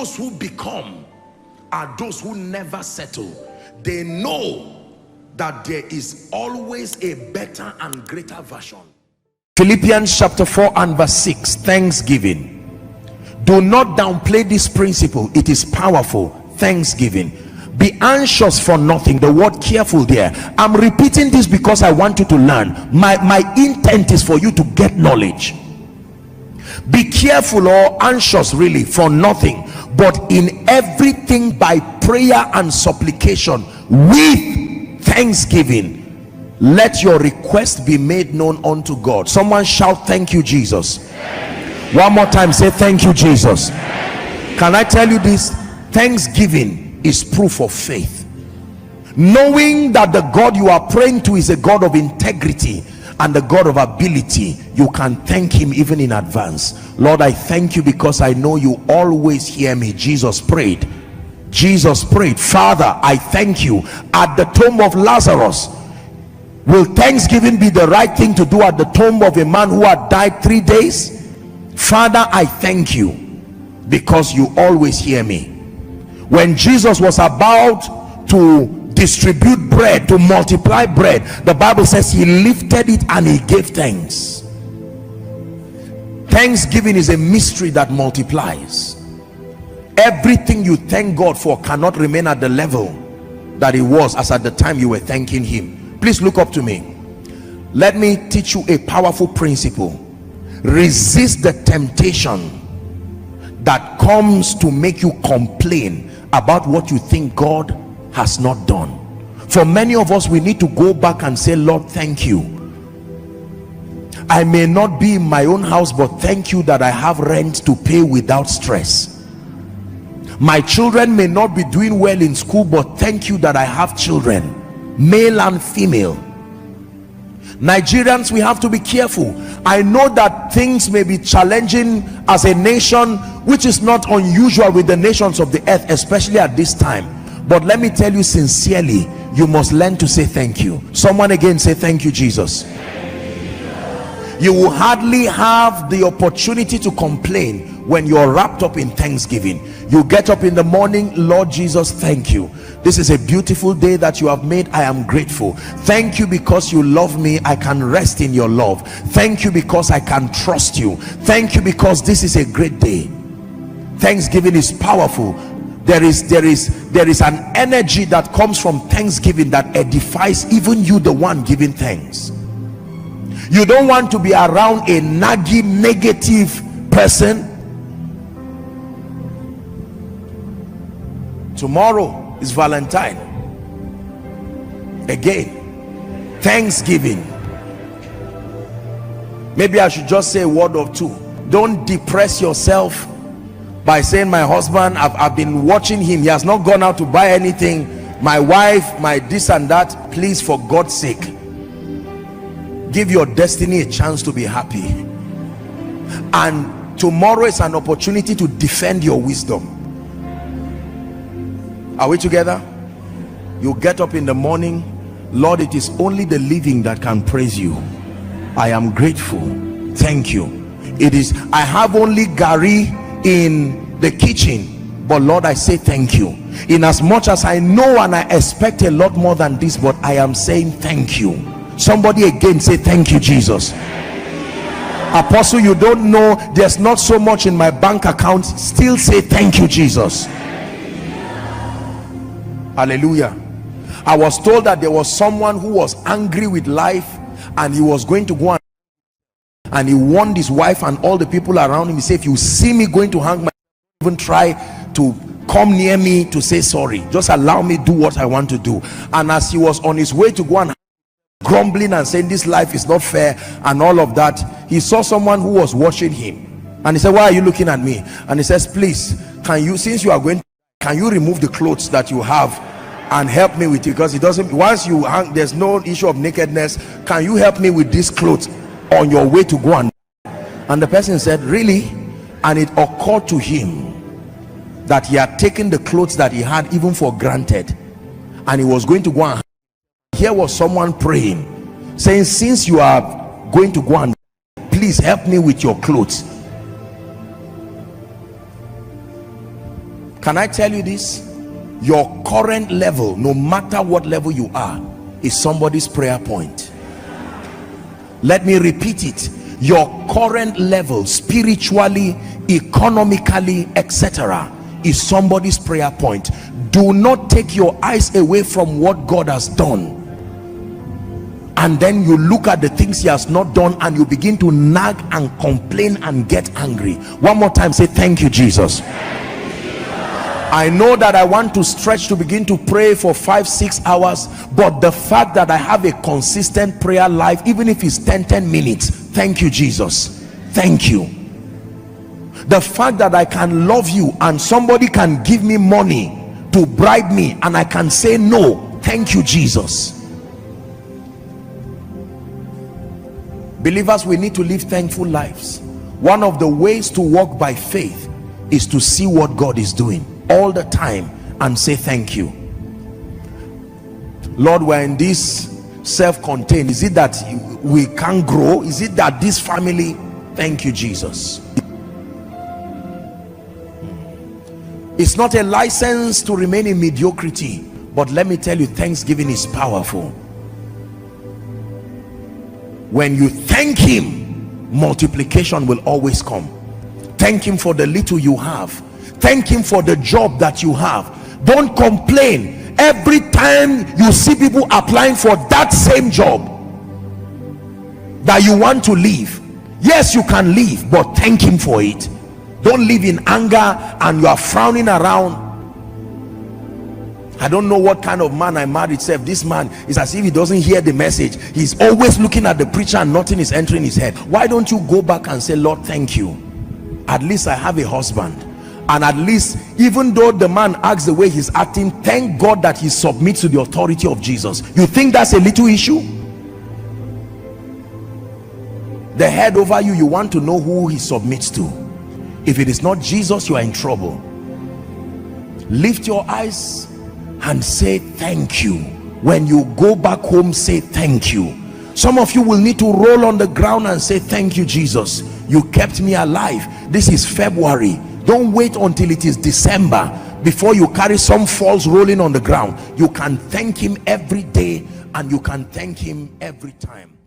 those who become are those who never settle. They know that there is always a better and greater version. Philippians chapter 4 and verse 6, thanksgiving. Do not downplay this principle. It is powerful. Thanksgiving. Be anxious for nothing. The word careful there, I'm repeating this because I want you to learn. My intent is for you to get knowledge. Be careful or anxious really for nothing, but in everything by prayer and supplication with thanksgiving let your request be made known unto God. Someone shout, thank you, Jesus. One more time, say, thank you, Jesus. Can I tell you this? Thanksgiving is proof of faith. Knowing that the God you are praying to is a God of integrity and the God of ability, you can thank him even in advance. Lord, I thank you because I know you always hear me. Jesus prayed. Father, I thank you. At the tomb of Lazarus, will thanksgiving be the right thing to do at the tomb of a man who had died 3 days? Father, I thank you because you always hear me. When Jesus was about to distribute bread, to multiply bread, the Bible says he lifted it and he gave thanks. Thanksgiving is a mystery that multiplies. Everything you thank God for cannot remain at the level that it was as at the time you were thanking him. Please look up to me. Let me teach you a powerful principle. Resist the temptation that comes to make you complain about what you think God has not done. For many of us, we need to go back and say, Lord, thank you. I may not be in my own house, but thank you that I have rent to pay without stress. My children may not be doing well in school, but thank you that I have children, male and female. Nigerians, we have to be careful. I know that things may be challenging as a nation, which is not unusual with the nations of the earth, especially at this time. But let me tell you sincerely, you must learn to say thank you. Someone again say, thank you, Jesus. You will hardly have the opportunity to complain when you're wrapped up in thanksgiving. You get up in the morning, Lord Jesus, thank you. This is a beautiful day that you have made. I am grateful. Thank you because you love me. I can rest in your love. Thank you because I can trust you. Thank you because this is a great day. Thanksgiving is powerful. There is an energy that comes from thanksgiving that edifies even you, the one giving thanks. You don't want to be around a nagging, negative person. Tomorrow is Valentine. Again, Thanksgiving. Maybe I should just say a word or two. Don't depress yourself by saying, my husband, I've been watching him, he has not gone out to buy anything. My wife, my this and that. Please, for God's sake, give your destiny a chance to be happy. And tomorrow is an opportunity to defend your wisdom. Are we together? You get up in the morning, Lord, it is only the living that can praise you. I am grateful. Thank you. It is, I have only Gary in the kitchen, but Lord, I say thank you. In as much as I know and I expect a lot more than this, but I am saying thank you. Somebody again say, thank you, Jesus. Apostle, you don't know, there's not so much in my bank account. Still say thank you, Jesus. Hallelujah. I was told that there was someone who was angry with life and he was going to go and he warned his wife and all the people around him. He said, if you see me going to hang myself, even try to come near me to say sorry. Just allow me do what I want to do. And as he was on his way to go and grumbling and saying this life is not fair and all of that, he saw someone who was watching him and he said, why are you looking at me? And he says, please, can you, since you are going, can you remove the clothes that you have and help me with it? Because it doesn't, once you hang, there's no issue of nakedness. Can you help me with this clothes on your way to go? And the person said, really? And it occurred to him that he had taken the clothes that he had even for granted and he was going to go and here was someone praying, saying, since you are going to go and please help me with your clothes. Can I tell you this? Your current level, no matter what level you are, is somebody's prayer point. Let me repeat it. Your current level, spiritually, economically, etc., is somebody's prayer point. Do not take your eyes away from what God has done, and then you look at the things he has not done and you begin to nag and complain and get angry. One more time, say thank you, Jesus. I know that I want to stretch to begin to pray for 5-6 hours, but the fact that I have a consistent prayer life, even if it's 10 minutes, thank you, Jesus. Thank you. The fact that I can love you and somebody can give me money to bribe me and I can say no, thank you, Jesus. Believers, we need to live thankful lives. One of the ways to walk by faith is to see what God is doing all the time and say thank you. Lord, we're in this self-contained. Is it that we can't grow? Is it that this family? Thank you, Jesus. It's not a license to remain in mediocrity, but let me tell you, thanksgiving is powerful. When you thank him, multiplication will always come. Thank him for the little you have. Thank him for the job that you have. Don't complain every time you see people applying for that same job that you want to leave. Yes, you can leave, but thank him for it. Don't live in anger and you are frowning around. I don't know what kind of man I married. This man is as if he doesn't hear the message. He's always looking at the preacher and nothing is entering his head. Why don't you go back and say, Lord, thank you. At least I have a husband. And at least, even though the man acts the way he's acting, thank God that he submits to the authority of Jesus. You think that's a little issue? The head over you, you want to know who he submits to. If it is not Jesus, you are in trouble. Lift your eyes and say thank you. When you go back home, say thank you. Some of you will need to roll on the ground and say thank you, Jesus. You kept me alive. This is February. Don't wait until it is December before you carry some falls rolling on the ground. You can thank him every day and you can thank him every time.